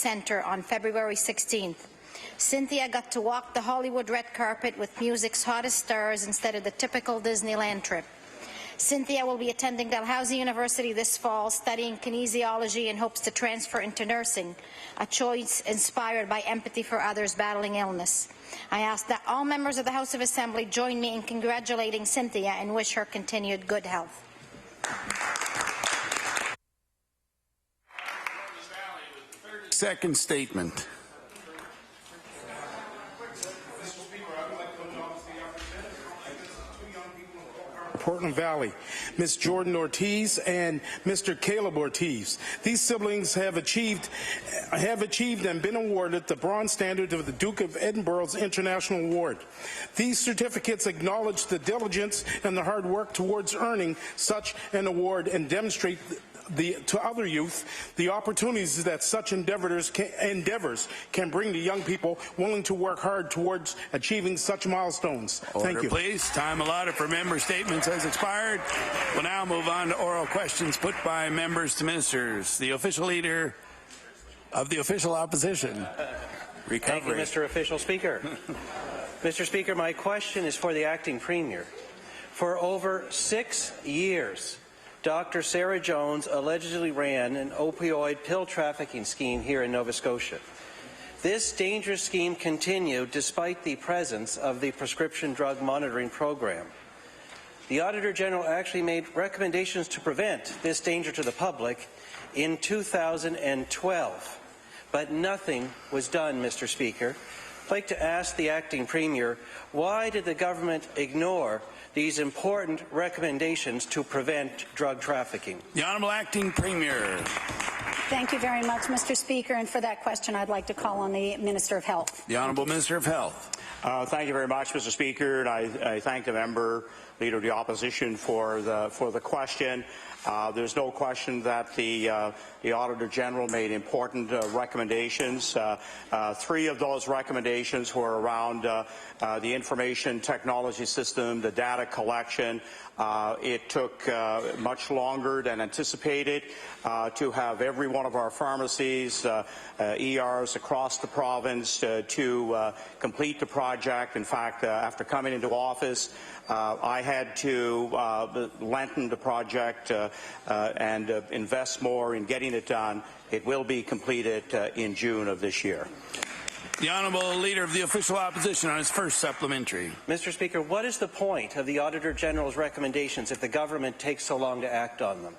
Centre on February 16th. Cynthia got to walk the Hollywood red carpet with music's hottest stars instead of the typical Disneyland trip. Cynthia will be attending Dalhousie University this fall, studying kinesiology and hopes to transfer into nursing, a choice inspired by empathy for others battling illness. I ask that all members of the House of Assembly join me in congratulating Cynthia and wish her continued good health. Second statement. Portland Valley, Ms. Jordan Ortiz and Mr. Caleb Ortiz. These siblings have achieved and been awarded the bronze standard of the Duke of Edinburgh's International Award. These certificates acknowledge the diligence and the hard work towards earning such an award and demonstrate to other youth the opportunities that such endeavors can bring to young people willing to work hard towards achieving such milestones. Thank you. Please. Time allotted for member statements has expired. We'll now move on to oral questions put by members to ministers. The official leader of the official opposition. Recovery. Thank you, Mr. Official Speaker. Mr. Speaker, my question is for the Acting Premier. For over 6 years, Dr. Sarah Jones allegedly ran an opioid pill trafficking scheme here in Nova Scotia. This dangerous scheme continued despite the presence of the Prescription Drug Monitoring Program. The Auditor General actually made recommendations to prevent this danger to the public in 2012, but nothing was done, Mr. Speaker. I'd like to ask the Acting Premier, why did the government ignore these important recommendations to prevent drug trafficking? The Honourable Acting Premier. Thank you very much, Mr. Speaker. And for that question, I'd like to call on the Minister of Health. The Honourable Minister of Health. Thank you very much, Mr. Speaker. And I thank the member, Leader of the Opposition, for the question. There's no question that the Auditor General made important recommendations. 3 of those recommendations were around the information technology system, the data collection. It took much longer than anticipated to have every one of our pharmacies, ERs across the province to complete the project. In fact, after coming into office, I had to lengthen the project and invest more in getting it done. It will be completed in June of this year. The Honourable Leader of the Official Opposition on his first supplementary. Mr. Speaker, what is the point of the Auditor General's recommendations if the government takes so long to act on them?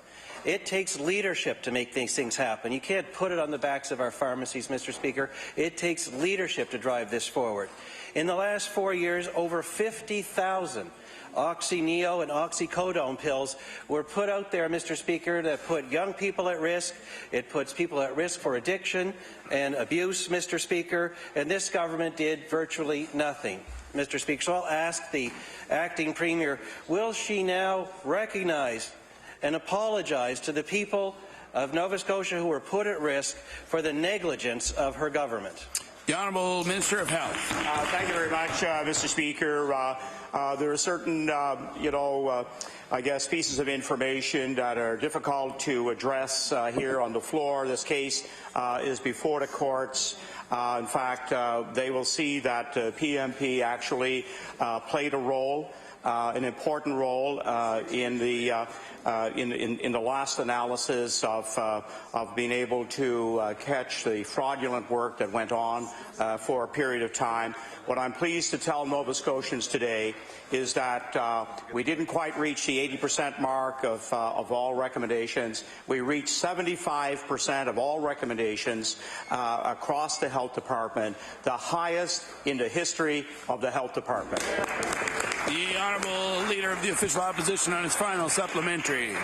It takes leadership to make these things happen. You can't put it on the backs of our pharmacies, Mr. Speaker. It takes leadership to drive this forward. In the last 4 years, over 50,000 Oxy-Neo and oxycodone pills were put out there, Mr. Speaker, that put young people at risk. It puts people at risk for addiction and abuse, Mr. Speaker, and this government did virtually nothing, Mr. Speaker. So I'll ask the Acting Premier, will she now recognize and apologize to the people of Nova Scotia who were put at risk for the negligence of her government? The Honourable Minister of Health. Thank you very much, Mr. Speaker. There are certain, I guess, pieces of information that are difficult to address here on the floor. This case is before the courts. In fact, they will see that PMP actually played a role, an important role in the last analysis of being able to catch the fraudulent work that went on for a period of time. What I'm pleased to tell Nova Scotians today is that we didn't quite reach the 80% mark of all recommendations. We reached 75% of all recommendations across the Health Department, the highest in the history of the Health Department. The Honourable Leader of the Official Opposition on his final supplementary.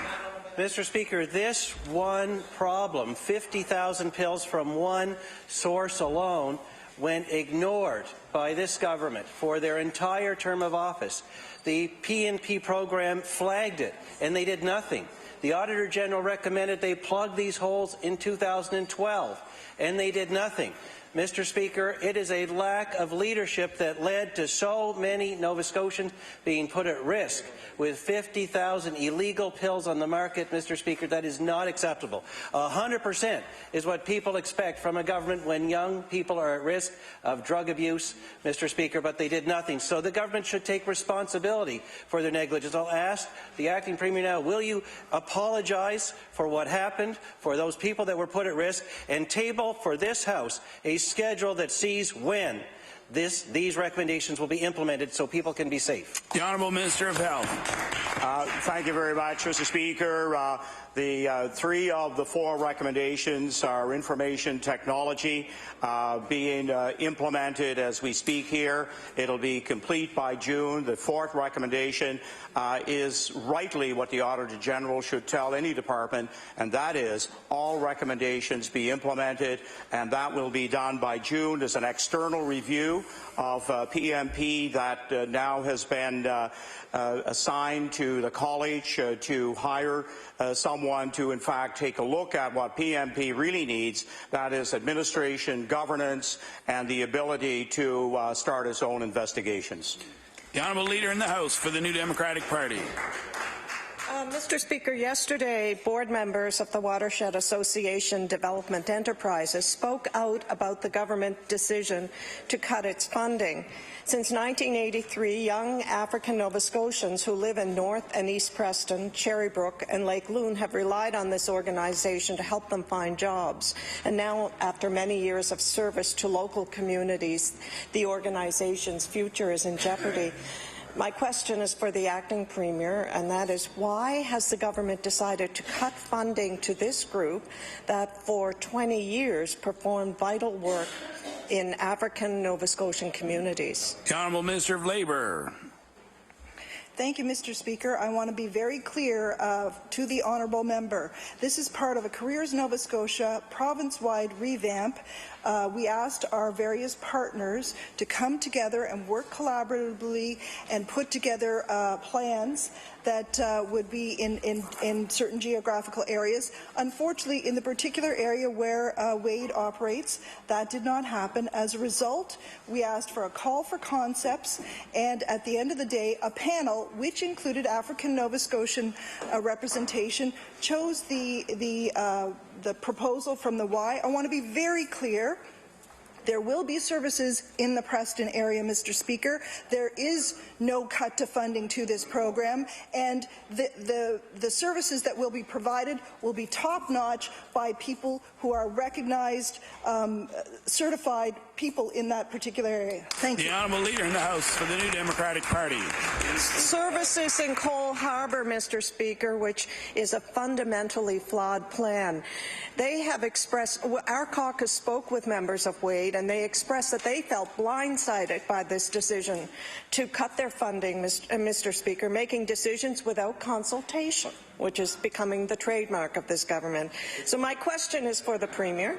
Mr. Speaker, this one problem, 50,000 pills from one source alone, went ignored by this government for their entire term of office. The PNP program flagged it, and they did nothing. The Auditor General recommended they plug these holes in 2012, and they did nothing. Mr. Speaker, it is a lack of leadership that led to so many Nova Scotians being put at risk with 50,000 illegal pills on the market. Mr. Speaker, that is not acceptable. 100% is what people expect from a government when young people are at risk of drug abuse, Mr. Speaker, but they did nothing. So the government should take responsibility for their negligence. I'll ask the acting Premier now, will you apologize for what happened, for those people that were put at risk, and table for this House a schedule that sees when these recommendations will be implemented so people can be safe? The Honourable Minister of Health. Thank you very much, Mr. Speaker. The 3 of the 4 recommendations are information technology being implemented as we speak here. It'll be complete by June. The 4th recommendation is rightly what the Auditor General should tell any department, and that is all recommendations be implemented, and that will be done by June. There's an external review of PMP that now has been assigned to the college to hire someone to, in fact, take a look at what PMP really needs, that is administration, governance, and the ability to start its own investigations. The Honourable Leader in the House for the New Democratic Party. Mr. Speaker, yesterday, board members of the Watershed Association Development Enterprises spoke out about the government decision to cut its funding. Since 1983, young African Nova Scotians who live in North and East Preston, Cherrybrook, and Lake Loon have relied on this organization to help them find jobs. And now, after many years of service to local communities, the organization's future is in jeopardy. My question is for the acting Premier, and that is, why has the government decided to cut funding to this group that for 20 years performed vital work in African Nova Scotian communities? The Honourable Minister of Labour. Thank you, Mr. Speaker. I want to be very clear to the honourable member. This is part of a Careers Nova Scotia province-wide revamp. We asked our various partners to come together and work collaboratively and put together plans that would be in certain geographical areas. Unfortunately, in the particular area where Wade operates, that did not happen. As a result, we asked for a call for concepts, and at the end of the day, a panel, which included African Nova Scotian representation, chose the proposal from the Y. I want to be very clear. There will be services in the Preston area, Mr. Speaker. There is no cut to funding to this program, and the services that will be provided will be top-notch by people who are recognized, certified people in that particular area. Thank you. The Honourable Leader in the House for the New Democratic Party. Services in Cole Harbour, Mr. Speaker, which is a fundamentally flawed plan. They have expressed, our caucus spoke with members of Wade, and they expressed that they felt blindsided by this decision to cut their funding, Mr. Speaker, making decisions without consultation, which is becoming the trademark of this government. So my question is for the Premier,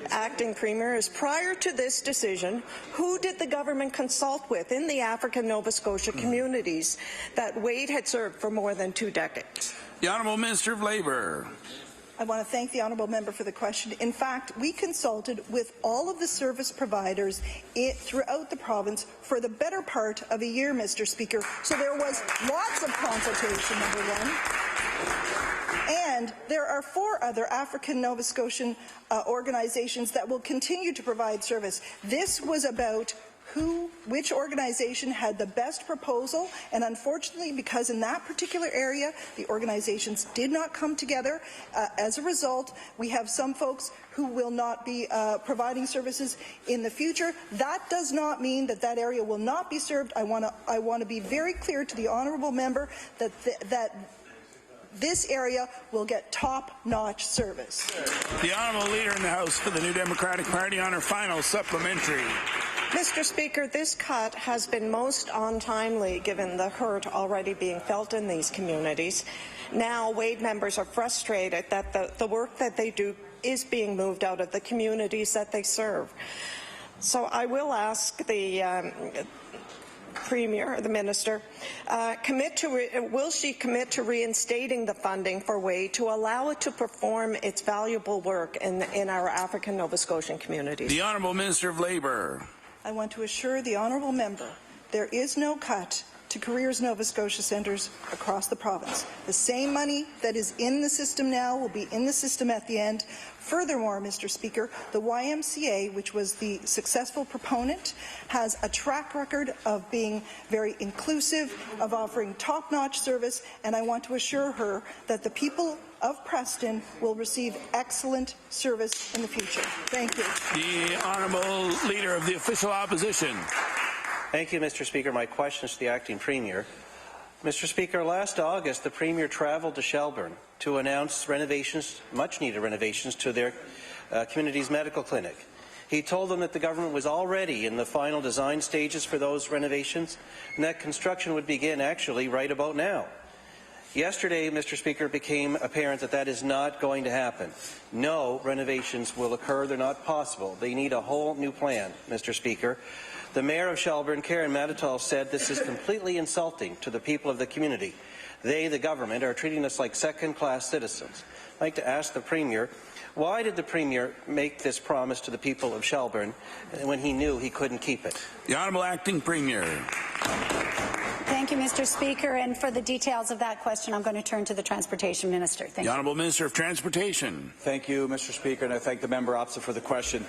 acting Premier, is prior to this decision, who did the government consult with in the African Nova Scotia communities that Wade had served for more than 2 decades? The Honourable Minister of Labour. I want to thank the honourable member for the question. In fact, we consulted with all of the service providers throughout the province for the better part of a year, Mr. Speaker. So there was lots of consultation, number one. And there are 4 other African Nova Scotian organizations that will continue to provide service. This was about which organization had the best proposal, and unfortunately, because in that particular area the organizations did not come together, as a result, we have some folks who will not be providing services in the future. That does not mean that that area will not be served. I want to be very clear to the honourable member that this area will get top-notch service. The Honourable Leader in the House for the New Democratic Party on her final supplementary. Mr. Speaker, this cut has been most untimely given the hurt already being felt in these communities. Now, Wade members are frustrated that the work that they do is being moved out of the communities that they serve. So I will ask the Premier, the Minister, will she commit to reinstating the funding for WAY to allow it to perform its valuable work in our African Nova Scotian communities? The Honourable Minister of Labour. I want to assure the honourable member there is no cut to Careers Nova Scotia centres across the province. The same money that is in the system now will be in the system at the end. Furthermore, Mr. Speaker, the YMCA, which was the successful proponent, has a track record of being very inclusive, of offering top-notch service, and I want to assure her that the people of Preston will receive excellent service in the future. Thank you. The Honourable Leader of the Official Opposition. Thank you, Mr. Speaker. My question is to the Acting Premier. Mr. Speaker, last August, the Premier travelled to Shelburne to announce renovations, much-needed renovations, to their community's medical clinic. He told them that the government was already in the final design stages for those renovations, and that construction would begin actually right about now. Yesterday, Mr. Speaker, it became apparent that that is not going to happen. No renovations will occur. They're not possible. They need a whole new plan, Mr. Speaker. The Mayor of Shelburne, Karen Matatal, said this is completely insulting to the people of the community. They, the government, are treating us like second-class citizens. I'd like to ask the Premier, why did the Premier make this promise to the people of Shelburne when he knew he couldn't keep it? The Honourable Acting Premier. Thank you, Mr. Speaker. And for the details of that question, I'm going to turn to the Transportation Minister. Thank you. The Honourable Minister of Transportation. Thank you, Mr. Speaker, and I thank the member opposite for the question.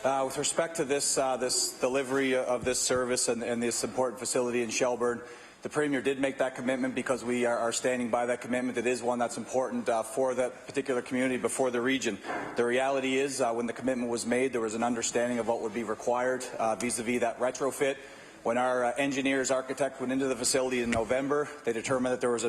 With respect to this delivery of this service and this important facility in Shelburne, the Premier did make that commitment because we are standing by that commitment. It is one that's important for that particular community, but for the region. The reality is, when the commitment was made, there was an understanding of what would be required vis-a-vis that retrofit. When our architect went into the facility in November, they determined that there was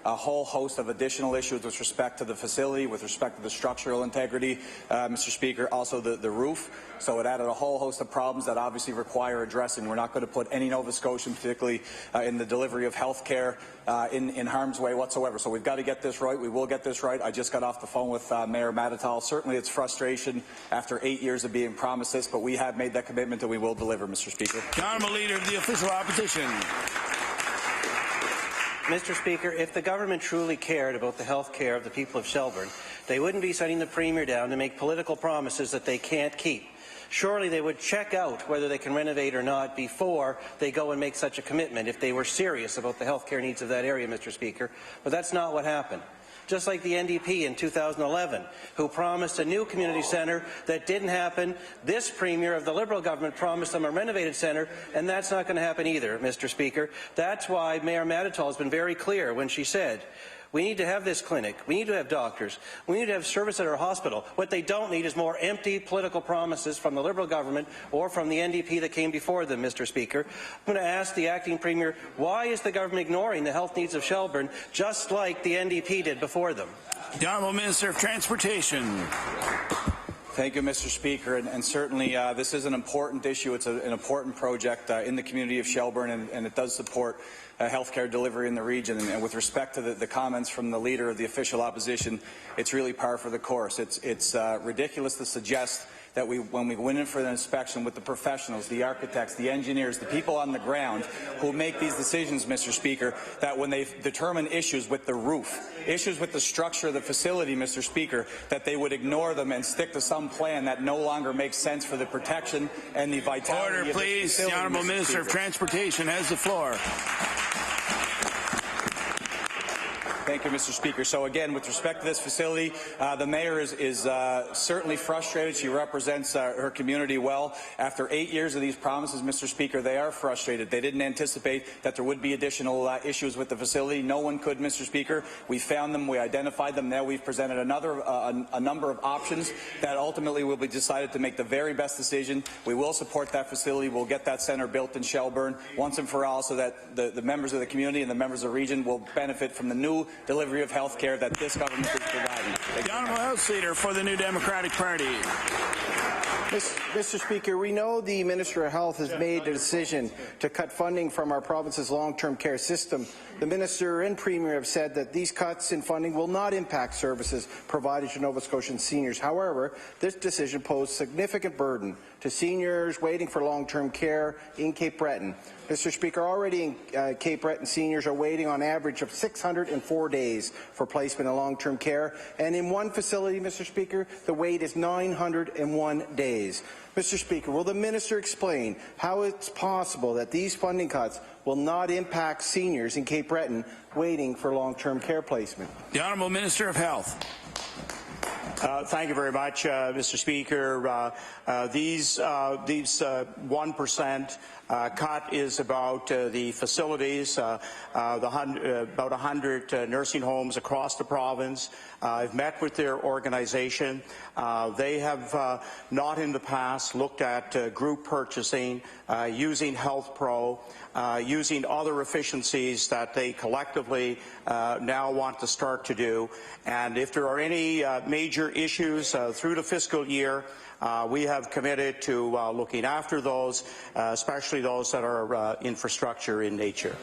a whole host of additional issues with respect to the facility, with respect to the structural integrity, Mr. Speaker, also the roof. So it added a whole host of problems that obviously require addressing. We're not going to put any Nova Scotian, particularly in the delivery of health care, in harm's way whatsoever. So we've got to get this right. We will get this right. I just got off the phone with Mayor Matatal. Certainly it's frustration after 8 years of being promised this, but we have made that commitment and we will deliver, Mr. Speaker. The Honourable Leader of the Official Opposition. Mr. Speaker, if the government truly cared about the health care of the people of Shelburne, they wouldn't be sending the Premier down to make political promises that they can't keep. Surely they would check out whether they can renovate or not before they go and make such a commitment if they were serious about the health care needs of that area, Mr. Speaker. But that's not what happened. Just like the NDP in 2011, who promised a new community centre that didn't happen. This Premier of the Liberal government promised them a renovated centre, and that's not going to happen either, Mr. Speaker. That's why Mayor Matatal has been very clear when she said, we need to have this clinic. We need to have doctors. We need to have service at our hospital. What they don't need is more empty political promises from the Liberal government or from the NDP that came before them, Mr. Speaker. I'm going to ask the Acting Premier, why is the government ignoring the health needs of Shelburne just like the NDP did before them? The Honourable Minister of Transportation. Thank you, Mr. Speaker, and certainly this is an important issue. It's an important project in the community of Shelburne, and it does support healthcare delivery in the region. And with respect to the comments from the Leader of the Official Opposition, it's really par for the course. It's ridiculous to suggest that when we went in for the inspection with the professionals, the architects, the engineers, the people on the ground who make these decisions, Mr. Speaker, that when they determine issues with the roof, issues with the structure of the facility, Mr. Speaker, that they would ignore them and stick to some plan that no longer makes sense for the protection and the vitality Order, of the please. facility. The Honourable Minister of Transportation has the floor. Thank you, Mr. Speaker. So again, with respect to this facility, the Mayor is certainly frustrated. She represents her community well. After 8 years of these promises, Mr. Speaker, they are frustrated. They didn't anticipate that there would be additional issues with the facility. No one could, Mr. Speaker. We found them. We identified them. Now we've presented a number of options that ultimately will be decided to make the very best decision. We will support that facility. We'll get that centre built in Shelburne once and for all so that the members of the community and the members of the region will benefit from the new delivery of health care that this government is providing. The Honourable House Leader for the New Democratic Party. Mr. Speaker, we know the Minister of Health has made a decision to cut funding from our province's long-term care system. The Minister and Premier have said that these cuts in funding will not impact services provided to Nova Scotian seniors. However, this decision posed significant burden to seniors waiting for long-term care in Cape Breton. Mr. Speaker, already in Cape Breton, seniors are waiting on average of 604 days for placement in long-term care, and in one facility, Mr. Speaker, the wait is 901 days. Mr. Speaker, will the Minister explain how it's possible that these funding cuts will not impact seniors in Cape Breton waiting for long-term care placement? The Honourable Minister of Health. Thank you very much, Mr. Speaker. These 1% cut is about the facilities, about 100 nursing homes across the province. I've met with their organization. They have not in the past looked at group purchasing, using Health Pro, using other efficiencies that they collectively now want to start to do. And if there are any major issues through the fiscal year, we have committed to looking after those, especially those that are infrastructure in nature.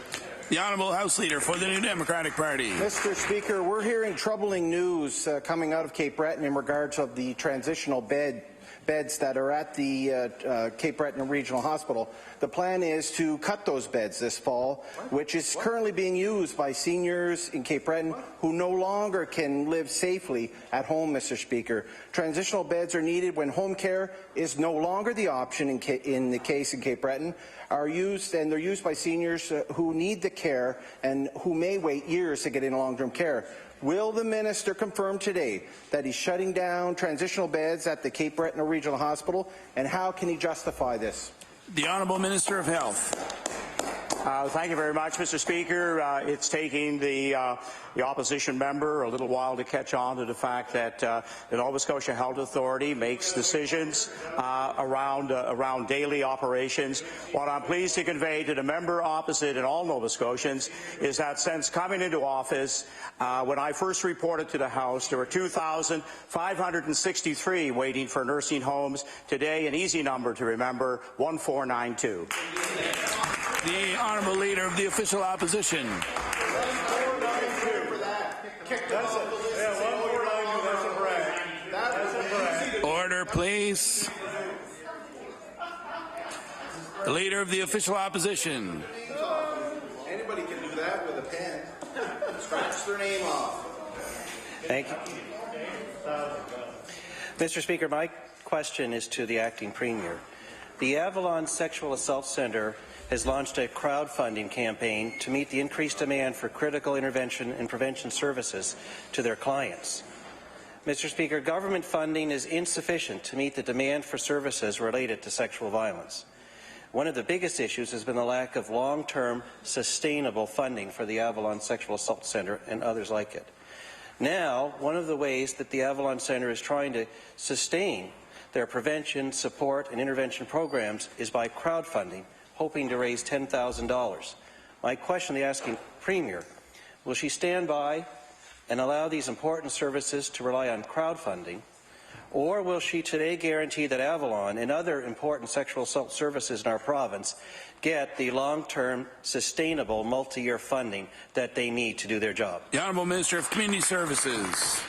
The Honourable House Leader for the New Democratic Party. Mr. Speaker, we're hearing troubling news coming out of Cape Breton in regards of the transitional beds that are at the Cape Breton Regional Hospital. The plan is to cut those beds this fall, which is currently being used by seniors in Cape Breton who no longer can live safely at home, Mr. Speaker. Transitional beds are needed when home care is no longer the option in the case in Cape Breton, they're used by seniors who need the care and who may wait years to get into long-term care. Will the Minister confirm today that he's shutting down transitional beds at the Cape Breton Regional Hospital, and how can he justify this? The Honourable Minister of Health. Thank you very much, Mr. Speaker. It's taking the opposition member a little while to catch on to the fact that the Nova Scotia Health Authority makes decisions around daily operations. What I'm pleased to convey to the member opposite and all Nova Scotians is that since coming into office, when I first reported to the House, there were 2,563 waiting for nursing homes. Today, an easy number to remember, 1492. The Honourable Leader of the Official Opposition. Order, please. The Leader of the Official Opposition. Anybody can do that with a pen. Scratch their name off. Thank you. Mr. Speaker, my question is to the Acting Premier. The Avalon Sexual Assault Centre has launched a crowdfunding campaign to meet the increased demand for critical intervention and prevention services to their clients. Mr. Speaker, government funding is insufficient to meet the demand for services related to sexual violence. One of the biggest issues has been the lack of long-term, sustainable funding for the Avalon Sexual Assault Centre and others like it. Now, one of the ways that the Avalon Centre is trying to sustain their prevention, support, and intervention programs is by crowdfunding, hoping to raise $10,000. My question to the Acting Premier, will she stand by and allow these important services to rely on crowdfunding, or will she today guarantee that Avalon and other important sexual assault services in our province get the long-term, sustainable, multi-year funding that they need to do their job? The Honourable Minister of Community Services.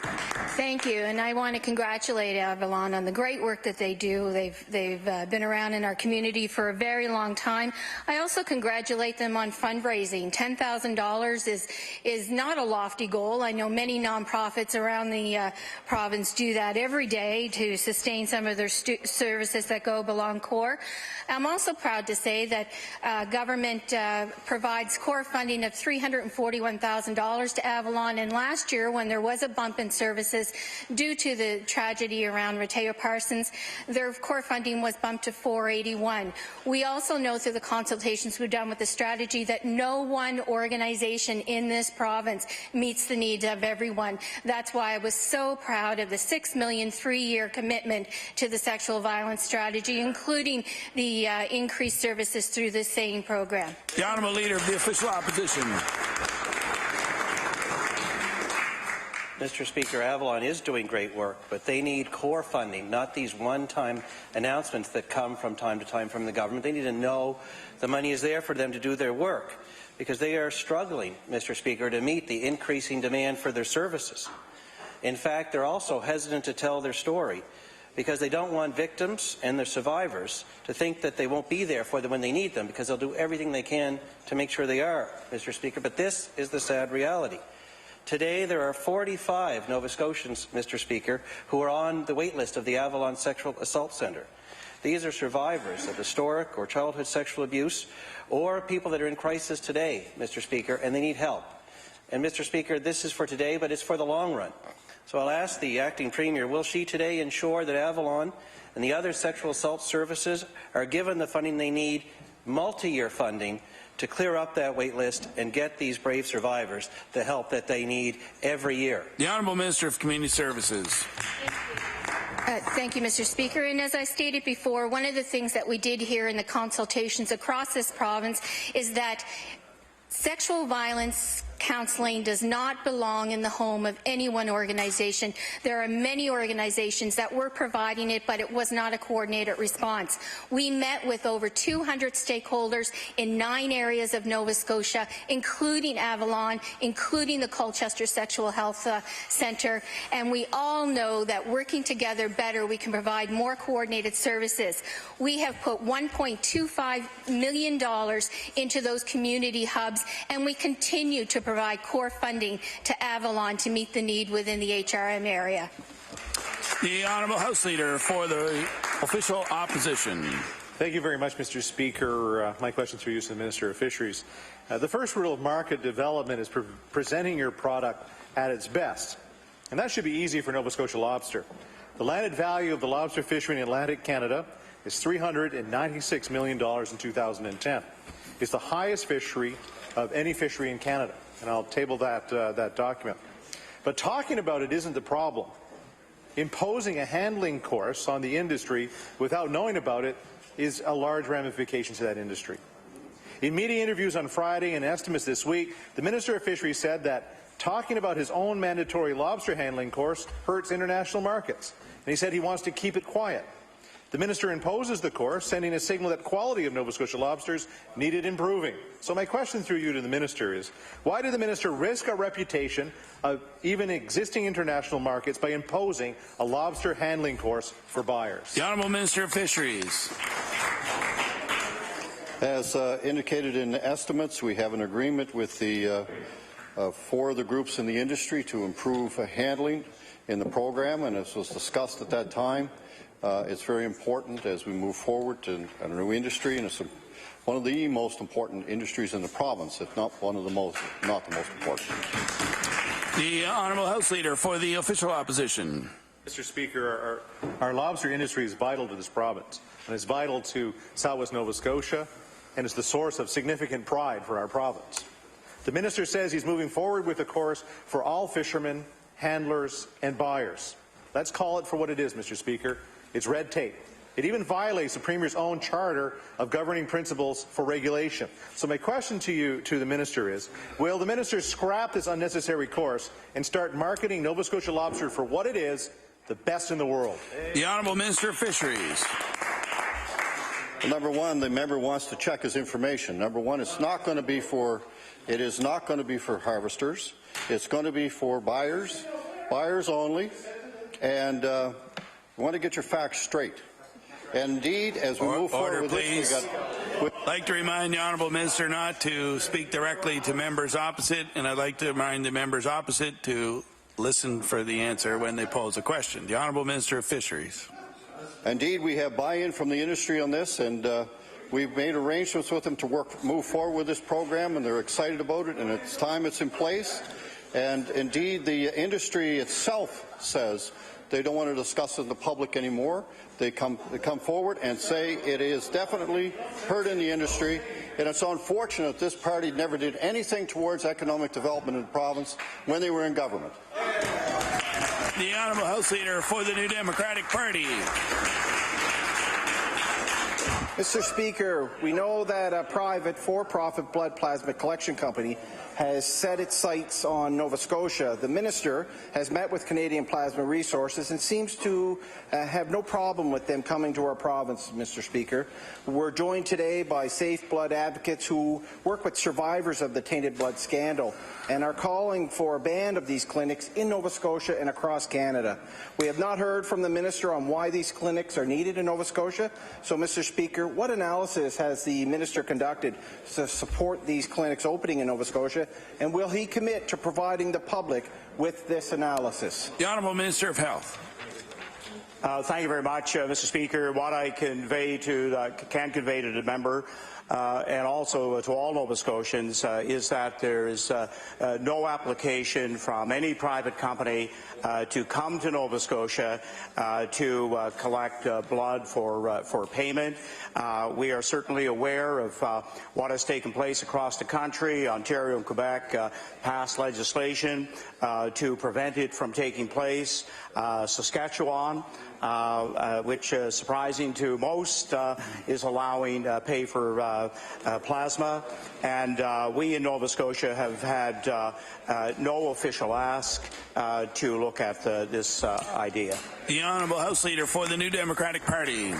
Thank you, and I want to congratulate Avalon on the great work that they do. They've been around in our community for a very long time. I also congratulate them on fundraising. $10,000 is not a lofty goal. I know many nonprofits around the province do that every day to sustain some of their services that go below core. I'm also proud to say that government provides core funding of $341,000 to Avalon, and last year, when there was a bump in services due to the tragedy around Mateo Parsons, their core funding was bumped to $481,000. We also know through the consultations we've done with the strategy that no one organization in this province meets the needs of everyone. That's why I was so proud of the $6 million three-year commitment to the sexual violence strategy, including the increased services through this same program. The Honourable Leader of the Official Opposition. Mr. Speaker, Avalon is doing great work, but they need core funding, not these one-time announcements that come from time to time from the government. They need to know the money is there for them to do their work, because they are struggling, Mr. Speaker, to meet the increasing demand for their services. In fact, they're also hesitant to tell their story because they don't want victims and their survivors to think that they won't be there for them when they need them, because they'll do everything they can to make sure they are, Mr. Speaker. But this is the sad reality. Today, there are 45 Nova Scotians, Mr. Speaker, who are on the wait list of the Avalon Sexual Assault Centre. These are survivors of historic or childhood sexual abuse, or people that are in crisis today, Mr. Speaker, and they need help. And, Mr. Speaker, this is for today, but it's for the long run. So I'll ask the Acting Premier, will she today ensure that Avalon and the other sexual assault services are given the funding they need, multi-year funding, to clear up that wait list and get these brave survivors the help that they need every year? The Honourable Minister of Community Services. Thank you, Mr. Speaker. And as I stated before, one of the things that we did hear in the consultations across this province is that sexual violence counseling does not belong in the home of any one organization. There are many organizations that were providing it, but it was not a coordinated response. We met with over 200 stakeholders in 9 areas of Nova Scotia, including Avalon, including the Colchester Sexual Health Centre, and we all know that working together better, we can provide more coordinated services. We have put $1.25 million into those community hubs, and we continue to provide core funding to Avalon to meet the need within the HRM area. The Honourable House Leader for the Official Opposition. Thank you very much, Mr. Speaker. My question through you to the Minister of Fisheries. The first rule of market development is presenting your product at its best, and that should be easy for Nova Scotia lobster. The landed value of the lobster fishery in Atlantic Canada is $396 million in 2010. It's the highest fishery of any fishery in Canada, and I'll table that document. But talking about it isn't the problem. Imposing a handling course on the industry without knowing about it is a large ramification to that industry. In media interviews on Friday and estimates this week, the Minister of Fisheries said that talking about his own mandatory lobster handling course hurts international markets, and he said he wants to keep it quiet. The Minister imposes the course, sending a signal that quality of Nova Scotia lobsters needed improving. So my question through you to the Minister is, why did the Minister risk a reputation of even existing international markets by imposing a lobster handling course for buyers? The Honourable Minister of Fisheries. As indicated in the estimates, we have an agreement with the 4 of the groups in the industry to improve handling in the program, and as was discussed at that time, it's very important as we move forward to a new industry, and it's one of the most important industries in the province, if not one of the most, not the most important. The Honourable House Leader for the Official Opposition. Mr. Speaker, our lobster industry is vital to this province, and it's vital to Southwest Nova Scotia, and it's the source of significant pride for our province. The Minister says he's moving forward with a course for all fishermen, handlers, and buyers. Let's call it for what it is, Mr. Speaker. It's red tape. It even violates the Premier's own charter of governing principles for regulation. So my question to you, to the Minister, is, will the Minister scrap this unnecessary course and start marketing Nova Scotia lobster for what it is, the best in the world? The Honourable Minister of Fisheries. Well, number one, the member wants to check his information. Number one, it is not going to be for harvesters. It's going to be for buyers only, and you want to get your facts straight. And indeed, as we move forward with this, I'd like to remind the Honourable Minister not to speak directly to members opposite, and I'd like to remind the members opposite to listen for the answer when they pose a question. The Honourable Minister of Fisheries. Indeed, we have buy-in from the industry on this, and we've made arrangements with them to move forward with this program, and they're excited about it, and it's time it's in place. And indeed, the industry itself says they don't want to discuss it in the public anymore. They come forward and say it is definitely hurting the industry, and it's unfortunate this party never did anything towards economic development in the province when they were in government. The Honourable House Leader for the New Democratic Party. Mr. Speaker, we know that a private for-profit blood plasma collection company has set its sights on Nova Scotia. The minister has met with Canadian Plasma Resources and seems to have no problem with them coming to our province, Mr. Speaker. We're joined today by safe blood advocates who work with survivors of the tainted blood scandal and are calling for a ban of these clinics in Nova Scotia and across Canada. We have not heard from the minister on why these clinics are needed in Nova Scotia. So, Mr. Speaker, what analysis has the minister conducted to support these clinics opening in Nova Scotia, and will he commit to providing the public with this analysis? The Honourable Minister of Health. Thank you very much, Mr. Speaker. What I can convey to the member and also to all Nova Scotians is that there is no application from any private company to come to Nova Scotia to collect blood for payment. We are certainly aware of what has taken place across the country. Ontario and Quebec passed legislation to prevent it from taking place. Saskatchewan, which is surprising to most, is allowing pay for plasma, and we in Nova Scotia have had no official ask to look at this idea. The Honourable House Leader for the New Democratic Party.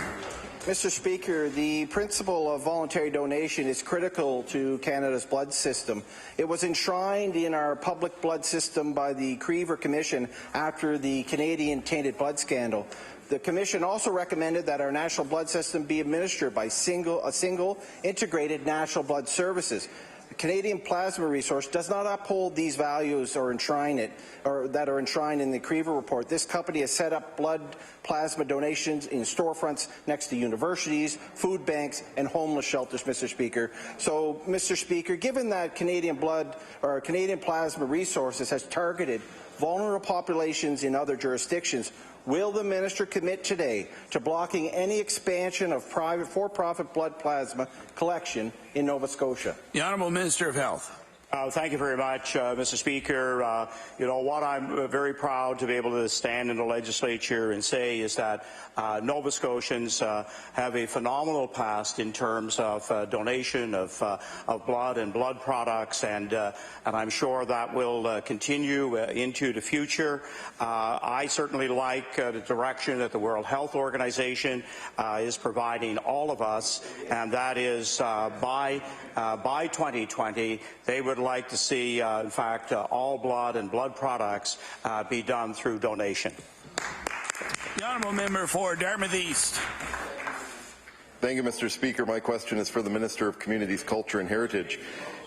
Mr. Speaker, the principle of voluntary donation is critical to Canada's blood system. It was enshrined in our public blood system by the Creever Commission after the Canadian tainted blood scandal. The Commission also recommended that our national blood system be administered by a single integrated national blood services. The Canadian Plasma Resource does not uphold these values or enshrine it, or that are enshrined in the Creever report. This company has set up blood plasma donations in storefronts next to universities, food banks, and homeless shelters, Mr. Speaker. So, Mr. Speaker, given that Canadian Plasma Resources has targeted vulnerable populations in other jurisdictions, will the minister commit today to blocking any expansion of private for-profit blood plasma collection in Nova Scotia? The Honourable Minister of Health. Thank you very much, Mr. Speaker. What I'm very proud to be able to stand in the legislature and say is that Nova Scotians have a phenomenal past in terms of donation of blood and blood products, and I'm sure that will continue into the future. I certainly like the direction that the World Health Organization is providing all of us, and that is by 2020 they would like to see, in fact, all blood and blood products be done through donation. The Honourable Member for Dartmouth East. Thank you, Mr. Speaker. My question is for the Minister of Communities, Culture and Heritage.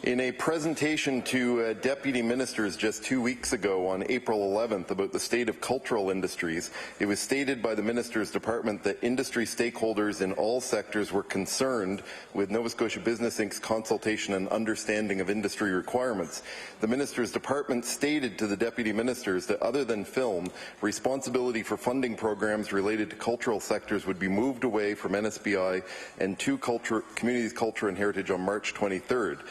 In a presentation to deputy ministers just 2 weeks ago on April 11th about the state of cultural industries, it was stated by the minister's department that industry stakeholders in all sectors were concerned with Nova Scotia Business Inc.'s consultation and understanding of industry requirements. The minister's department stated to the deputy ministers that other than film, responsibility for funding programs related to cultural sectors would be moved away from NSBI and to Communities, Culture and Heritage on March 23rd.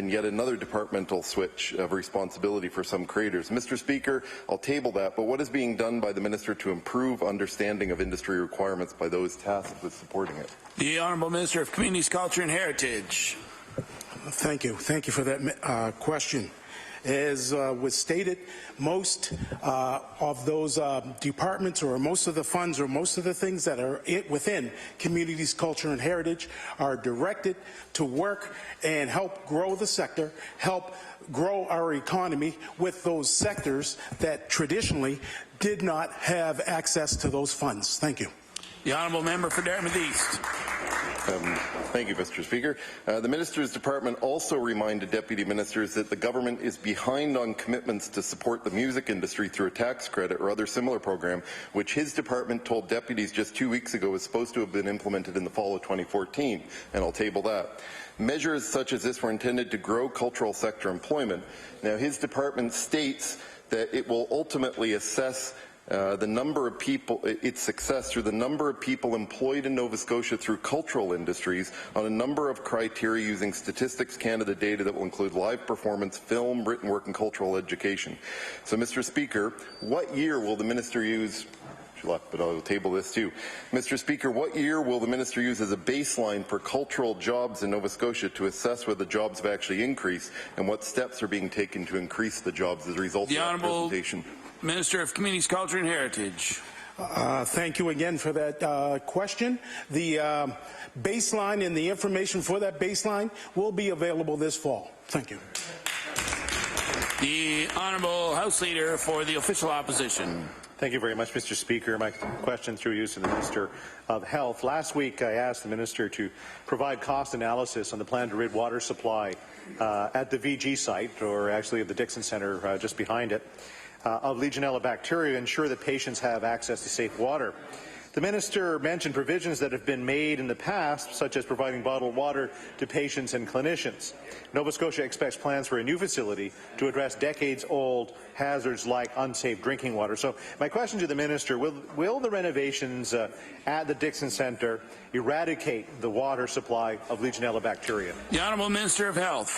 And yet another departmental switch of responsibility for some creators. Mr. Speaker, I'll table that, but what is being done by the Minister to improve understanding of industry requirements by those tasked with supporting it? The Honourable Minister of Communities, Culture and Heritage. Thank you. Thank you for that question. As was stated, most of those departments, or most of the funds, or most of the things that are within Communities, Culture and Heritage are directed to work and help grow the sector, help grow our economy with those sectors that traditionally did not have access to those funds. Thank you. The Honourable Member for Dartmouth East. Thank you, Mr. Speaker. The Minister's Department also reminded Deputy Ministers that the government is behind on commitments to support the music industry through a tax credit or other similar program, which his department told deputies just 2 weeks ago was supposed to have been implemented in the fall of 2014, and I'll table that. Measures such as this were intended to grow cultural sector employment. Now, his department states that it will ultimately assess the number of people, its success through the number of people employed in Nova Scotia through cultural industries on a number of criteria using Statistics Canada data that will include live performance, film, written work, and cultural education. So, Mr. Speaker, what year will the minister use much luck, but I'll table this too. Mr. Speaker, what year will the minister use as a baseline for cultural jobs in Nova Scotia to assess whether jobs have actually increased, and what steps are being taken to increase the jobs as a result of that presentation? Minister of Communities, Culture and Heritage. Thank you again for that question. The baseline and the information for that baseline will be available this fall. Thank you. The Honourable House Leader for the Official Opposition. Thank you very much, Mr. Speaker. My question through you to the Minister of Health. Last week, I asked the Minister to provide cost analysis on the plan to rid water supply at the VG site, or actually at the Dixon Centre just behind it, of Legionella bacteria, ensure that patients have access to safe water. The Minister mentioned provisions that have been made in the past, such as providing bottled water to patients and clinicians. Nova Scotia expects plans for a new facility to address decades-old hazards like unsafe drinking water. So my question to the Minister, will the renovations at the Dixon Centre eradicate the water supply of Legionella bacteria? The Honourable Minister of Health.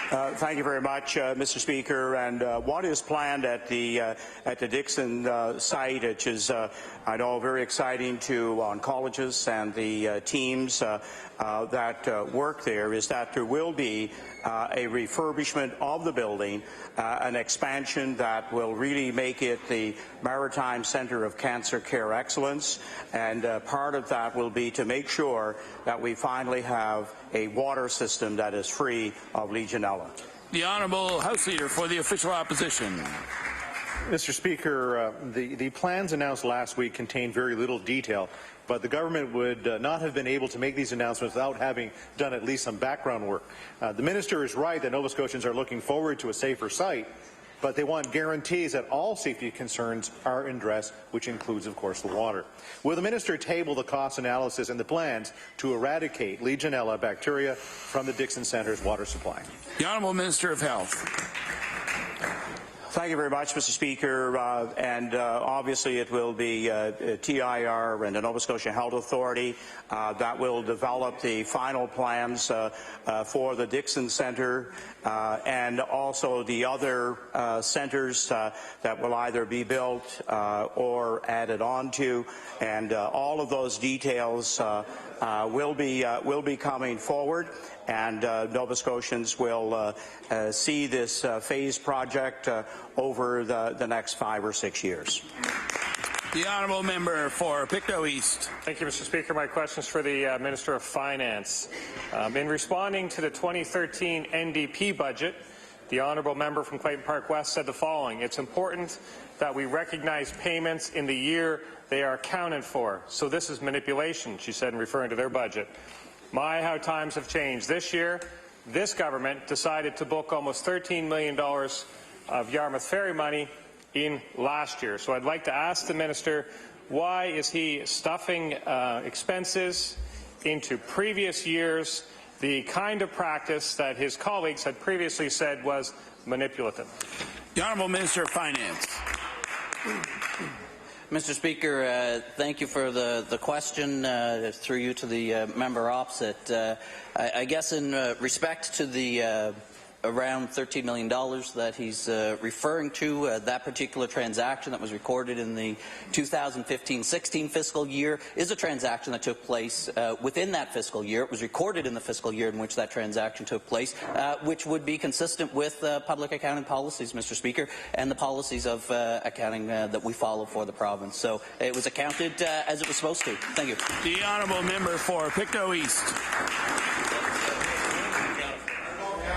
Thank you very much, Mr. Speaker. And what is planned at the Dixon site, which is, I know, very exciting to oncologists and the teams that work there, is that there will be a refurbishment of the building, an expansion that will really make it the Maritime Centre of Cancer Care Excellence, and part of that will be to make sure that we finally have a water system that is free of Legionella. The Honourable House Leader for the Official Opposition. Mr. Speaker, the plans announced last week contained very little detail, but the government would not have been able to make these announcements without having done at least some background work. The Minister is right that Nova Scotians are looking forward to a safer site, but they want guarantees that all safety concerns are addressed, which includes, of course, the water. Will the Minister table the cost analysis and the plans to eradicate Legionella bacteria from the Dixon Centre's water supply? The Honourable Minister of Health. Thank you very much, Mr. Speaker. Obviously it will be TIR and the Nova Scotia Health Authority that will develop the final plans for the Dixon Centre and also the other centres that will either be built or added on to. And all of those details will be coming forward, and Nova Scotians will see this phased project over the next 5 or 6 years. The Honourable Member for Pictou East. Thank you, Mr. Speaker. My question is for the Minister of Finance. In responding to the 2013 NDP budget, the Honourable Member from Clayton Park West said the following: "It's important that we recognize payments in the year they are accounted for. So this is manipulation," she said, in referring to their budget. My, how times have changed. This year, this government decided to book almost $13 million of Yarmouth Ferry money in last year. So I'd like to ask the Minister, why is he stuffing expenses into previous years, the kind of practice that his colleagues had previously said was manipulative? The Honourable Minister of Finance. Mr. Speaker, thank you for the question, through you to the member opposite. I guess in respect to the around $13 million that he's referring to, that particular transaction that was recorded in the 2015-16 fiscal year is a transaction that took place within that fiscal year. It was recorded in the fiscal year in which that transaction took place, which would be consistent with public accounting policies, Mr. Speaker, and the policies of accounting that we follow for the province. So it was accounted as it was supposed to. Thank you. The Honourable Member for Pictou East.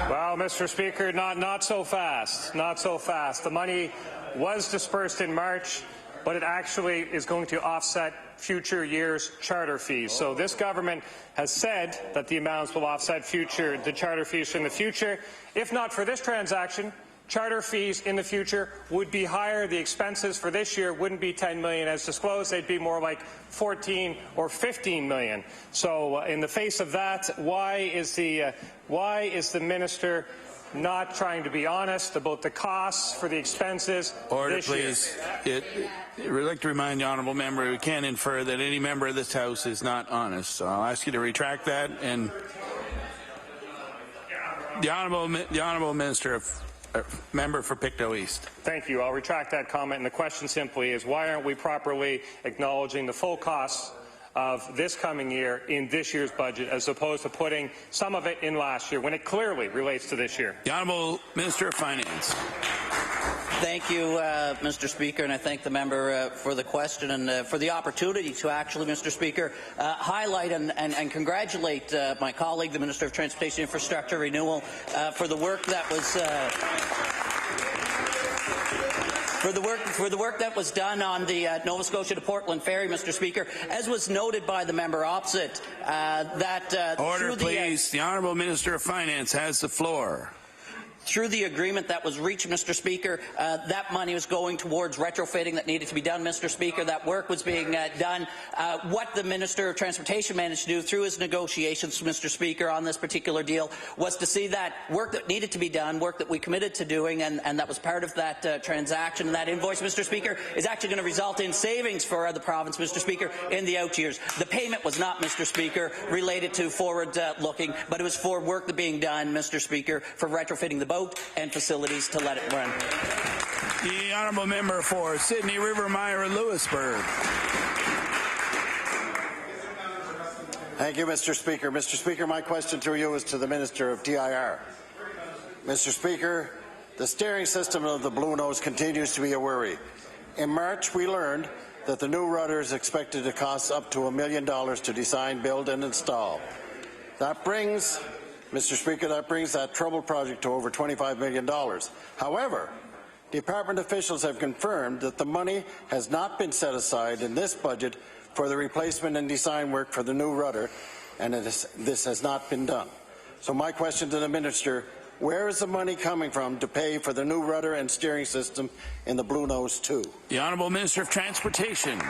Well, Mr. Speaker, not so fast. Not so fast. The money was dispersed in March, but it actually is going to offset future years' charter fees. So this government has said that the amounts will offset the charter fees in the future. If not for this transaction, charter fees in the future would be higher. The expenses for this year wouldn't be $10 million as disclosed. They'd be more like 14 or 15 million. So in the face of that, why is the minister not trying to be honest about the costs for the expenses this please. Year? We'd like to remind the Honourable Member we can't infer that any member of this House is not honest. So I'll ask you to retract that. And the Honourable Minister of Member for Pictou East. Thank you. I'll retract that comment, and the question simply is, why aren't we properly acknowledging the full costs of this coming year in this year's budget, as opposed to putting some of it in last year, when it clearly relates to this year? The Honourable Minister of Finance. Thank you, Mr. Speaker, and I thank the member for the question and for the opportunity to actually, Mr. Speaker, highlight and congratulate my colleague, the Minister of Transportation Infrastructure Renewal, for the work that was for the work that was done on the Nova Scotia to Portland ferry, Mr. Speaker. As was noted by the member opposite, Order, please. The Honourable Minister of Finance has the floor. Through the agreement that was reached, Mr. Speaker, that money was going towards retrofitting that needed to be done, Mr. Speaker. That work was being done. What the Minister of Transportation managed to do through his negotiations, Mr. Speaker, on this particular deal was to see that work that needed to be done, work that we committed to doing, and that was part of that transaction. And that invoice, Mr. Speaker, is actually going to result in savings for the province, Mr. Speaker, in the out years. The payment was not, Mr. Speaker, related to forward-looking, but it was for work that being done, Mr. Speaker, for retrofitting the boat and facilities to let it run. The Honourable Member for Sydney River Myra Lewisburg. Thank you, Mr. Speaker. Mr. Speaker, my question to you is to the Minister of TIR. Mr. Speaker, the steering system of the Blue Nose continues to be a worry. In March, we learned that the new rudder is expected to cost up to $1 million to design, build and install. That brings, Mr. Speaker, that troubled project to over $25 million. However, department officials have confirmed that the money has not been set aside in this budget for the replacement and design work for the new rudder, and this has not been done. So my question to the Minister, where is the money coming from to pay for the new rudder and steering system in the Blue Nose 2? The Honourable Minister of Transportation.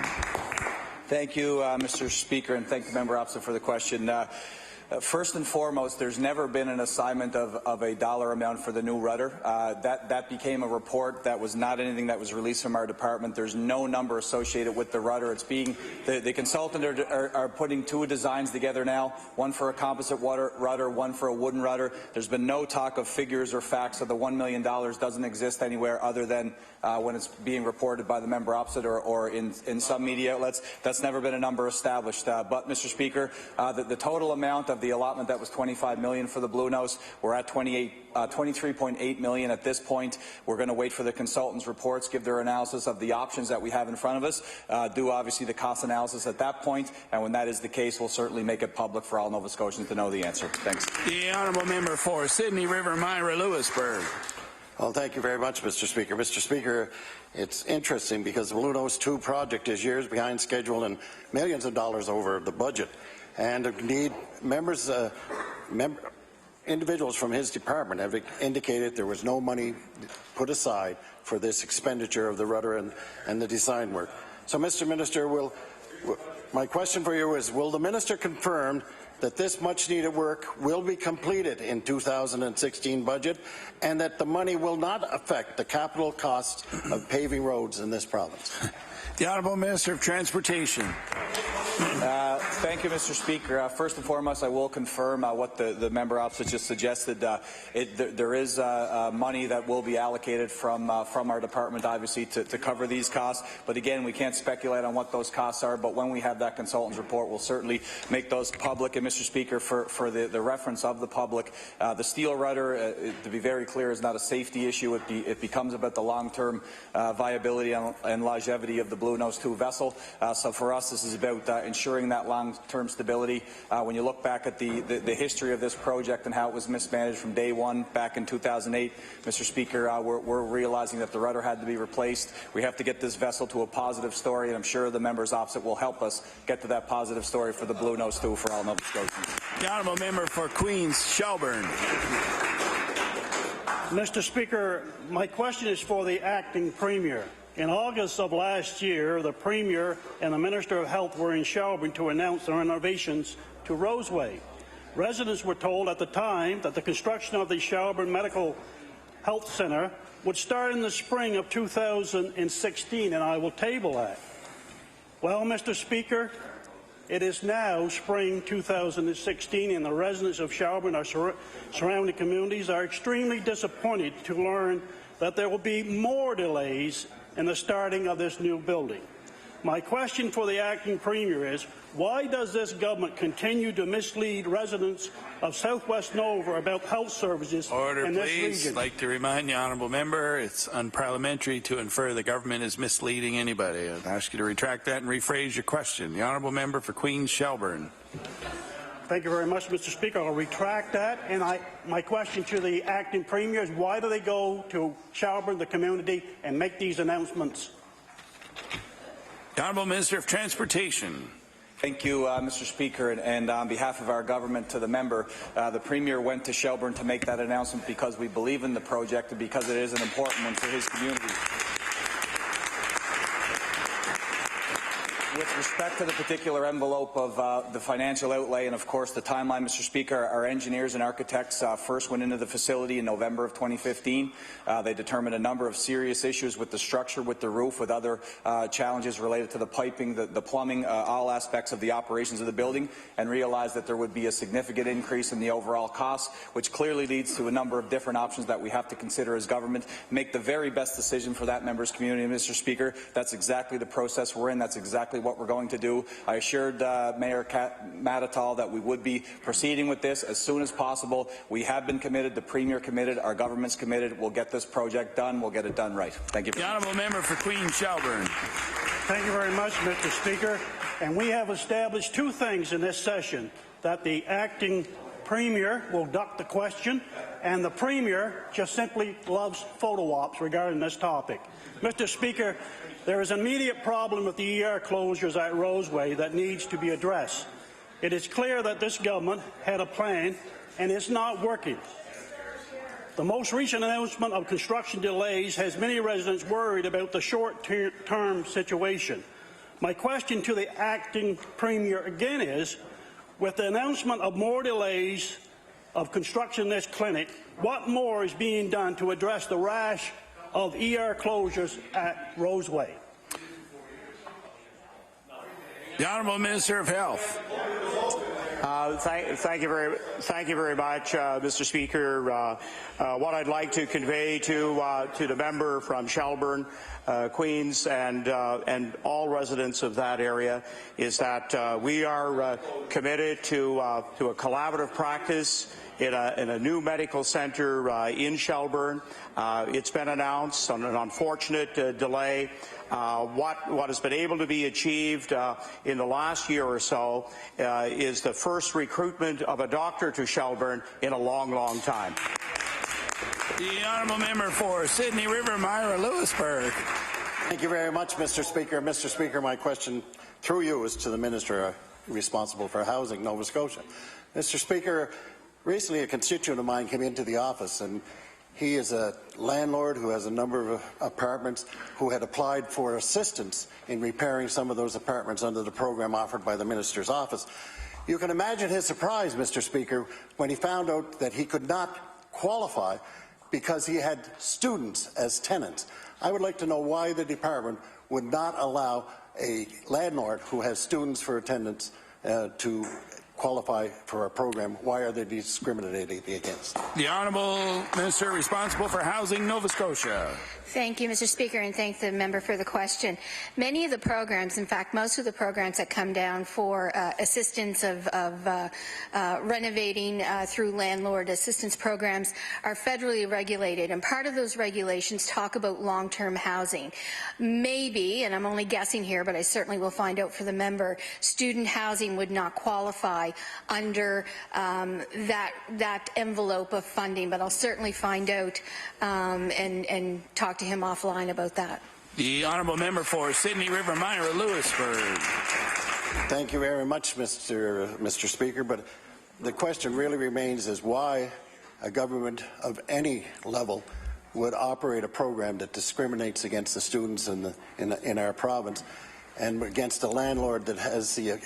Thank you, Mr. Speaker, and thank the member opposite for the question. First and foremost, there's never been an assignment of a dollar amount for the new rudder. That became a report that was not anything that was released from our department. There's no number associated with the rudder. It's being the consultant are putting two designs together now, one for a composite rudder, one for a wooden rudder. There's been no talk of figures or facts, so the $1 million doesn't exist anywhere other than when it's being reported by the member opposite or in some media outlets. That's never been a number established. But, Mr. Speaker, the total amount of the allotment that was $25 million for the Blue Nose, we're at $23.8 million at this point. We're going to wait for the consultants' reports, give their analysis of the options that we have in front of us, do obviously the cost analysis at that point, and when that is the case, we'll certainly make it public for all Nova Scotians to know the answer. Thanks. The Honourable Member for Sydney River Myra Lewisburg. Well, thank you very much, Mr. Speaker. Mr. Speaker, it's interesting because the Blue Nose 2 project is years behind schedule and millions of dollars over the budget. And indeed, individuals from his department have indicated there was no money put aside for this expenditure of the rudder and the design work. So, Mr. Minister, my question for you is, will the Minister confirm that this much-needed work will be completed in 2016 budget and that the money will not affect the capital costs of paving roads in this province? The Honourable Minister of Transportation. Thank you, Mr. Speaker. First and foremost, I will confirm what the member opposite just suggested. There is money that will be allocated from our department, obviously, to cover these costs. But again, we can't speculate on what those costs are. But when we have that consultant's report, we'll certainly make those public. And, Mr. Speaker, for the reference of the public, the steel rudder, to be very clear, is not a safety issue. It becomes about the long-term viability and longevity of the Blue Nose 2 vessel. So for us, this is about ensuring that long-term stability. When you look back at the history of this project and how it was mismanaged from day one back in 2008, Mr. Speaker, we're realizing that the rudder had to be replaced. We have to get this vessel to a positive story, and I'm sure the members opposite will help us get to that positive story for the Blue Nose 2 for all Nova Scotians. The Honourable Member for Queens Shelburne. Mr. Speaker, my question is for the acting Premier. In August of last year, the Premier and the Minister of Health were in Shelburne to announce the renovations to Roseway. Residents were told at the time that the construction of the Shelburne Medical Health Centre would start in the spring of 2016, and I will table that. Well, Mr. Speaker, It is now spring 2016, and the residents of Shelburne and our surrounding communities are extremely disappointed to learn that there will be more delays in the starting of this new building. My question for the acting Premier is, why does this government continue to mislead residents of Southwest Nova about health services in this region? I'd like to remind the honourable member it's unparliamentary to infer the government is misleading anybody. I'd ask you to retract that and rephrase your question. The honourable member for Queens Shelburne. Thank you very much, Mr. Speaker. I'll retract that. And my question to the acting Premier is, why do they go to Shelburne, the community, and make these announcements? The Honourable Minister of Transportation. Thank you, Mr. Speaker, and on behalf of our government to the member, the Premier went to Shelburne to make that announcement because we believe in the project and because it is an important one for his community. With respect to the particular envelope of the financial outlay and, of course, the timeline, Mr. Speaker, our engineers and architects first went into the facility in November of 2015. They determined a number of serious issues with the structure, with the roof, with other challenges related to the piping, the plumbing, all aspects of the operations of the building, and realized that there would be a significant increase in the overall cost, which clearly leads to a number of different options that we have to consider as government. Make the very best decision for that member's community, Mr. Speaker. That's exactly the process we're in. That's exactly what we're going to do. I assured Mayor Matatal that we would be proceeding with this as soon as possible. We have been committed, the Premier committed, our government's committed. We'll get this project done. We'll get it done right. Thank you. The honourable member for Queens Shelburne. Thank you very much, Mr. Speaker. And we have established two things in this session: that the acting Premier will duck the question, and the Premier just simply loves photo ops regarding this topic. Mr. Speaker, there is an immediate problem with the ER closures at Roseway that needs to be addressed. It is clear that this government had a plan and it's not working. The most recent announcement of construction delays has many residents worried about the short-term situation. My question to the acting Premier again is, with the announcement of more delays of construction in this clinic, what more is being done to address the rash of ER closures at Roseway? The Honourable Minister of Health. Thank you very much, Mr. Speaker. What I'd like to convey to the member from Shelburne, Queens, and all residents of that area is that we are committed to a collaborative practice in a new medical centre in Shelburne. It's been announced on an unfortunate delay. What has been able to be achieved in the last year or so is the first recruitment of a doctor to Shelburne in a long, long time. The honourable member for Sydney River, Myra Lewisburg. Thank you very much, Mr. Speaker. Mr. Speaker, my question through you is to the Minister responsible for Housing, Nova Scotia. Mr. Speaker, recently a constituent of mine came into the office, and he is a landlord who has a number of apartments who had applied for assistance in repairing some of those apartments under the program offered by the Minister's office. You can imagine his surprise, Mr. Speaker, when he found out that he could not qualify because he had students as tenants. I would like to know why the department would not allow a landlord who has students for attendance to qualify for a program. Why are they discriminating against? The Honourable Minister responsible for Housing, Nova Scotia. Thank you, Mr. Speaker, and thank the member for the question. Many of the programs, in fact, most of the programs that come down for assistance of renovating through landlord assistance programs are federally regulated, and part of those regulations talk about long-term housing. Maybe, and I'm only guessing here, but I certainly will find out for the member, student housing would not qualify under that envelope of funding, but I'll certainly find out and talk to him offline about that. The honourable member for Sydney River, Myra Lewisburg. Thank you very much, Mr. Speaker. But the question really remains is why a government of any level would operate a program that discriminates against the students in our province and against a landlord that has the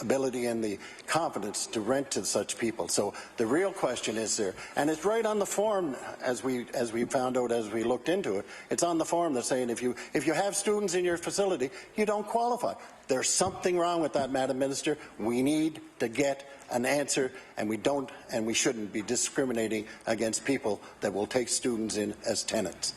ability and the confidence to rent to such people. So the real question is there, and it's right on the form as we found out as we looked into it. It's on the form that's saying if you have students in your facility, you don't qualify. There's something wrong with that, Madam Minister. We need to get an answer, and we shouldn't be discriminating against people that will take students in as tenants.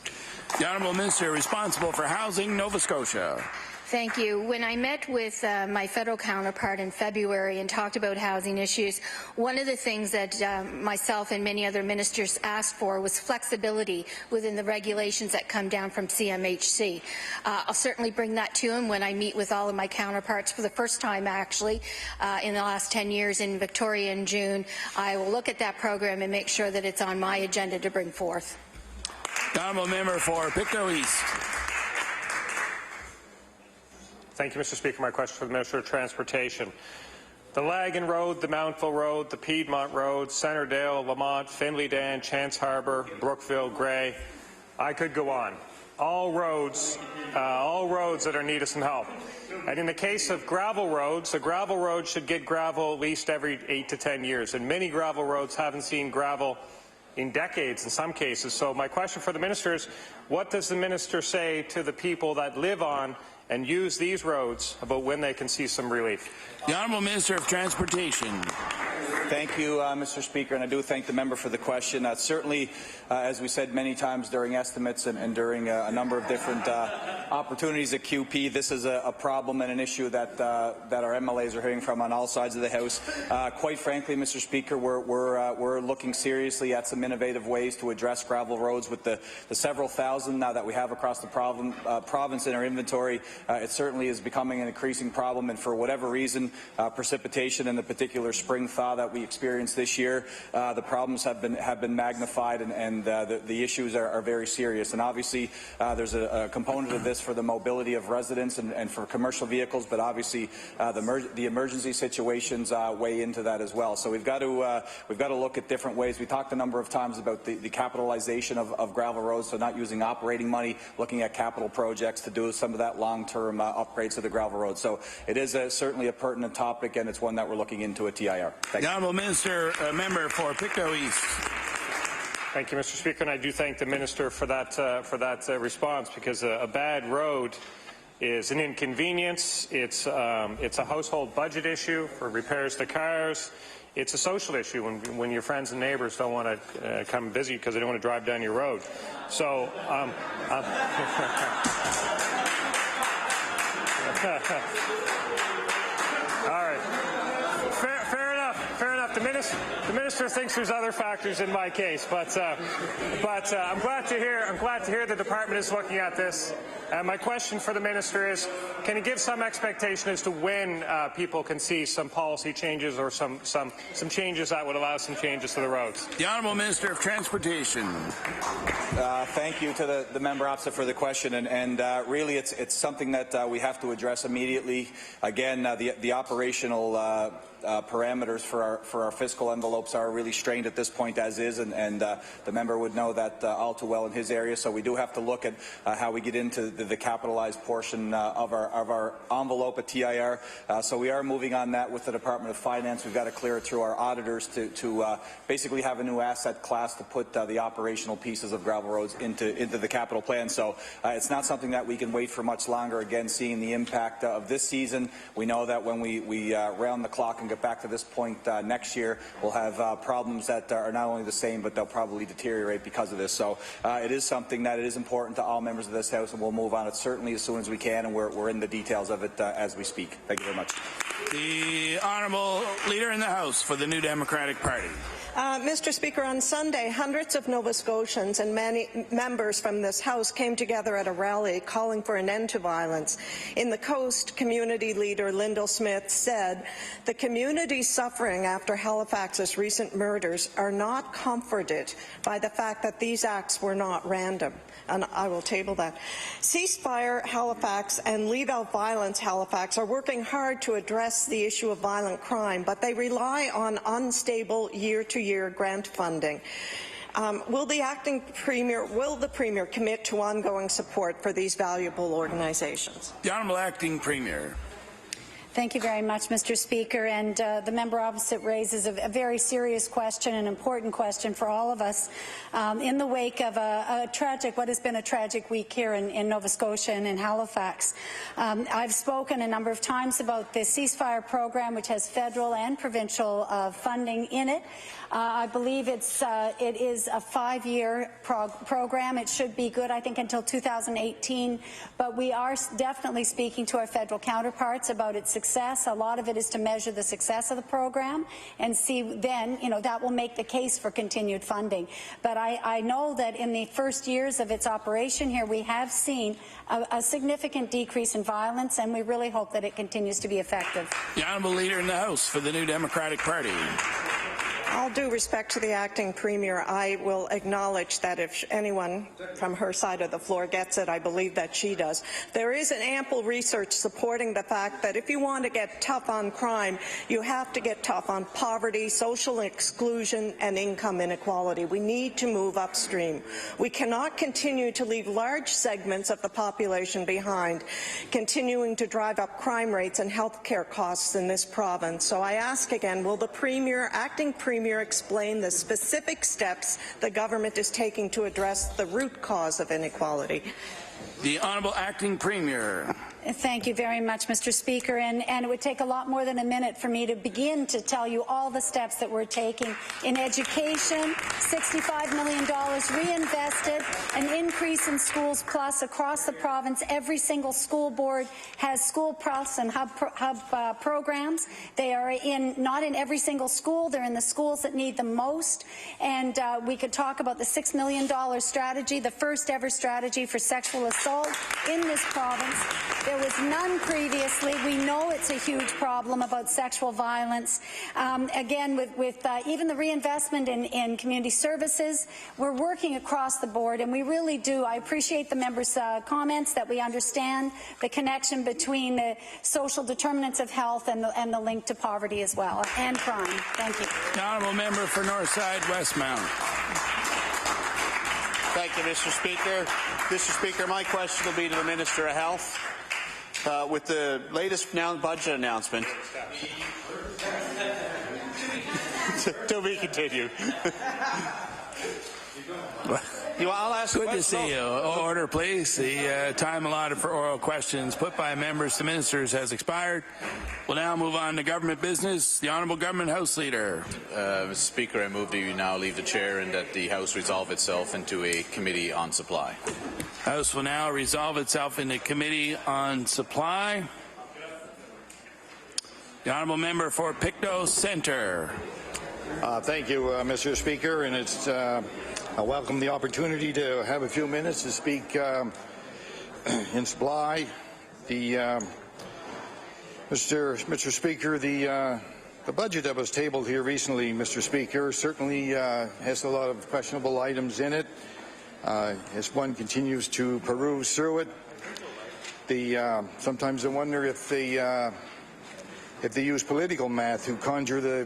The Honourable Minister responsible for Housing, Nova Scotia. Thank you. When I met with my federal counterpart in February and talked about housing issues, one of the things that myself and many other ministers asked for was flexibility within the regulations that come down from CMHC. I'll certainly bring that to him when I meet with all of my counterparts for the first time, actually, in the last 10 years in Victoria in June. I will look at that program and make sure that it's on my agenda to bring forth. The Honourable Member for Pictou East. Thank you, Mr. Speaker. My question for the Minister of Transportation. The Lagan Road, the Mountville Road, the Piedmont Road, Centerdale, Lamont, Findlay Dan, Chance Harbour, Brookville, Grey. I could go on. All roads that are need some help. And in the case of gravel roads, a gravel road should get gravel at least every 8 to 10 years. And many gravel roads haven't seen gravel in decades in some cases. So my question for the Minister is, what does the Minister say to the people that live on and use these roads about when they can see some relief? The Honourable Minister of Transportation. Thank you, Mr. Speaker, and I do thank the member for the question. Certainly, as we said many times during estimates and during a number of different opportunities at QP, this is a problem and an issue that our MLAs are hearing from on all sides of the House. Quite frankly, Mr. Speaker, we're looking seriously at some innovative ways to address gravel roads with the several thousand now that we have across the province in our inventory. It certainly is becoming an increasing problem, and for whatever reason, precipitation and the particular spring thaw that we experienced this year, the problems have been magnified, and the issues are very serious. And obviously, there's a component of this for the mobility of residents and for commercial vehicles, but obviously the emergency situations weigh into that as well. So we've got to look at different ways. We talked a number of times about the capitalization of gravel roads, so not using operating money, looking at capital projects to do some of that long-term upgrades to the gravel roads. So it is certainly a pertinent topic, and it's one that we're looking into at TIR. Thank you. The Honourable Minister, member for Pictou East. Thank you, Mr. Speaker, and I do thank the Minister for that response, because a bad road is an inconvenience. It's a household budget issue for repairs to cars. It's a social issue when your friends and neighbours don't want to come visit you because they don't want to drive down your road. So. All right. Fair enough. The minister thinks there's other factors in my case, but I'm glad to hear the department is looking at this. My question for the minister is, can you give some expectation as to when people can see some policy changes or some changes that would allow some changes to the roads? The Honourable Minister of Transportation. Thank you to the member opposite for the question, and really it's something that we have to address immediately. Again, the operational parameters for our fiscal envelopes are really strained at this point as is, and the member would know that all too well in his area. So we do have to look at how we get into the capitalized portion of our envelope at TIR. So we are moving on that with the Department of Finance. We've got to clear it through our auditors to basically have a new asset class to put the operational pieces of gravel roads into the capital plan. So it's not something that we can wait for much longer. Again, seeing the impact of this season, we know that when we round the clock and get back to this point next year, we'll have problems that are not only the same, but they'll probably deteriorate because of this. So it is something that it is important to all members of this House, and we'll move on it certainly as soon as we can, and we're in the details of it as we speak. Thank you very much. The Honourable Leader in the House for the New Democratic Party. Mr. Speaker, on Sunday, hundreds of Nova Scotians and many members from this House came together at a rally calling for an end to violence. In the Coast, community leader Lyndall Smith said, "The communities suffering after Halifax's recent murders are not comforted by the fact that these acts were not random." And I will table that. Ceasefire Halifax and Leave Out Violence Halifax are working hard to address the issue of violent crime, but they rely on unstable year-to-year grant funding. Will the Premier commit to ongoing support for these valuable organizations? The Honourable Acting Premier. Thank you very much, Mr. Speaker. And the member opposite raises a very serious question, an important question for all of us. In the wake of what has been a tragic week here in Nova Scotia and in Halifax, I've spoken a number of times about the ceasefire program, which has federal and provincial funding in it. I believe it is a 5-year program. It should be good, I think, until 2018. But we are definitely speaking to our federal counterparts about its success. A lot of it is to measure the success of the program and see then, that will make the case for continued funding. But I know that in the first years of its operation here, we have seen a significant decrease in violence, and we really hope that it continues to be effective. The Honourable Leader in the House for the New Democratic Party. All due respect to the acting premier, I will acknowledge that if anyone from her side of the floor gets it, I believe that she does. There is an ample research supporting the fact that if you want to get tough on crime, you have to get tough on poverty, social exclusion, and income inequality. We need to move upstream. We cannot continue to leave large segments of the population behind, continuing to drive up crime rates and health care costs in this province. So I ask again, will the acting premier explain the specific steps the government is taking to address the root cause of inequality? The Honourable Acting Premier. Thank you very much, Mr. Speaker. And it would take a lot more than a minute for me to begin to tell you all the steps that we're taking in education, $65 million reinvested, an increase in Schools Plus across the province. Every single school board has School Plus and hub programs. They are not in every single school. They're in the schools that need them most. And we could talk about the $6 million strategy, the first ever strategy for sexual assault in this province. There was none previously. We know it's a huge problem about sexual violence. Again, with even the reinvestment in community services, we're working across the board, and we really do. I appreciate the members' comments that we understand the connection between the social determinants of health and the link to poverty as well, and crime. Thank you. The Honourable Member for Northside Westmount. Thank you, Mr. Speaker. Mr. Speaker, my question will be to the Minister of Health. With the latest budget announcement, to be continued. I'll ask Good to see you. Order, please. The time allotted for oral questions put by members to ministers has expired. We'll now move on to government business. The Honourable Government House Leader. Mr. Speaker, I move that you now leave the chair and that the House resolve itself into a committee on supply. House will now resolve itself into committee on supply. The Honourable Member for Pictou Centre. Thank you, Mr. Speaker, and I welcome the opportunity to have a few minutes to speak in supply. Mr. Speaker, the budget that was tabled here recently, Mr. Speaker, certainly has a lot of questionable items in it. As one continues to peruse through it, sometimes I wonder if they use political math to conjure the